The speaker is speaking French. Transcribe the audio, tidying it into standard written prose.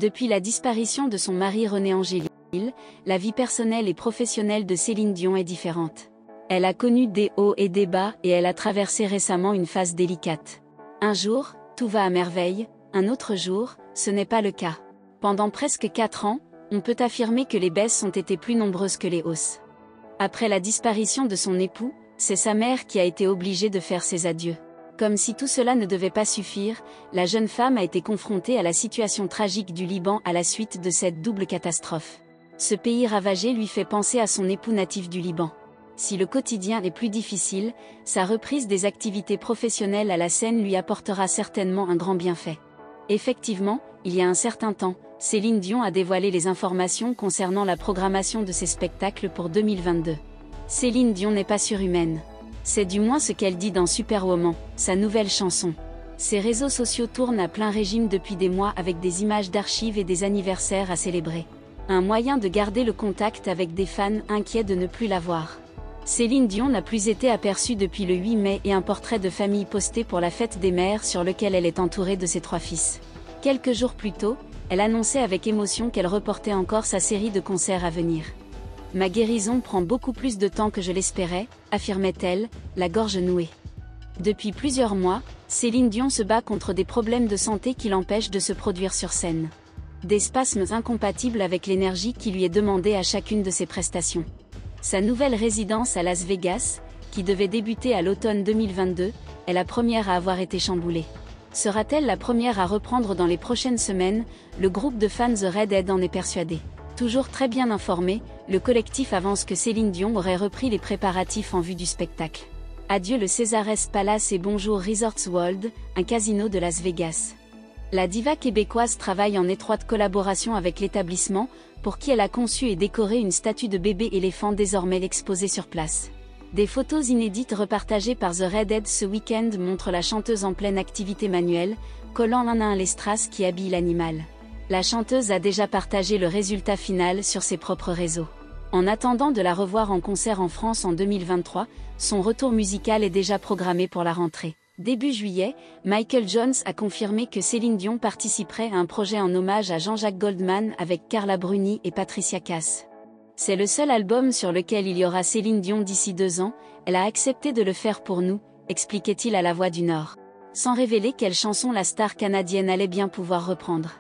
Depuis la disparition de son mari René Angélil, la vie personnelle et professionnelle de Céline Dion est différente. Elle a connu des hauts et des bas et elle a traversé récemment une phase délicate. Un jour, tout va à merveille, un autre jour, ce n'est pas le cas. Pendant presque 4 ans, on peut affirmer que les baisses ont été plus nombreuses que les hausses. Après la disparition de son époux, c'est sa mère qui a été obligée de faire ses adieux. Comme si tout cela ne devait pas suffire, la jeune femme a été confrontée à la situation tragique du Liban à la suite de cette double catastrophe. Ce pays ravagé lui fait penser à son époux natif du Liban. Si le quotidien est plus difficile, sa reprise des activités professionnelles à la scène lui apportera certainement un grand bienfait. Effectivement, il y a un certain temps, Céline Dion a dévoilé les informations concernant la programmation de ses spectacles pour 2022. Céline Dion n'est pas surhumaine. C'est du moins ce qu'elle dit dans Superwoman, sa nouvelle chanson. Ses réseaux sociaux tournent à plein régime depuis des mois avec des images d'archives et des anniversaires à célébrer. Un moyen de garder le contact avec des fans inquiets de ne plus la voir. Céline Dion n'a plus été aperçue depuis le 8 mai et un portrait de famille posté pour la fête des mères sur lequel elle est entourée de ses 3 fils. Quelques jours plus tôt, elle annonçait avec émotion qu'elle reportait encore sa série de concerts à venir. « Ma guérison prend beaucoup plus de temps que je l'espérais », affirmait-elle, la gorge nouée. Depuis plusieurs mois, Céline Dion se bat contre des problèmes de santé qui l'empêchent de se produire sur scène. Des spasmes incompatibles avec l'énergie qui lui est demandée à chacune de ses prestations. Sa nouvelle résidence à Las Vegas, qui devait débuter à l'automne 2022, est la première à avoir été chamboulée. Sera-t-elle la première à reprendre dans les prochaines semaines? Le groupe de fans The Redhead en est persuadé. Toujours très bien informé, le collectif avance que Céline Dion aurait repris les préparatifs en vue du spectacle. Adieu le Caesars Palace et bonjour Resorts World, un casino de Las Vegas. La diva québécoise travaille en étroite collaboration avec l'établissement, pour qui elle a conçu et décoré une statue de bébé éléphant désormais exposée sur place. Des photos inédites repartagées par The Redhead ce week-end montrent la chanteuse en pleine activité manuelle, collant un à un les strass qui habillent l'animal. La chanteuse a déjà partagé le résultat final sur ses propres réseaux. En attendant de la revoir en concert en France en 2023, son retour musical est déjà programmé pour la rentrée. Début juillet, Michael Jones a confirmé que Céline Dion participerait à un projet en hommage à Jean-Jacques Goldman avec Carla Bruni et Patricia Cass. C'est le seul album sur lequel il y aura Céline Dion d'ici 2 ans, elle a accepté de le faire pour nous, expliquait-il à La Voix du Nord. Sans révéler quelle chanson la star canadienne allait bien pouvoir reprendre.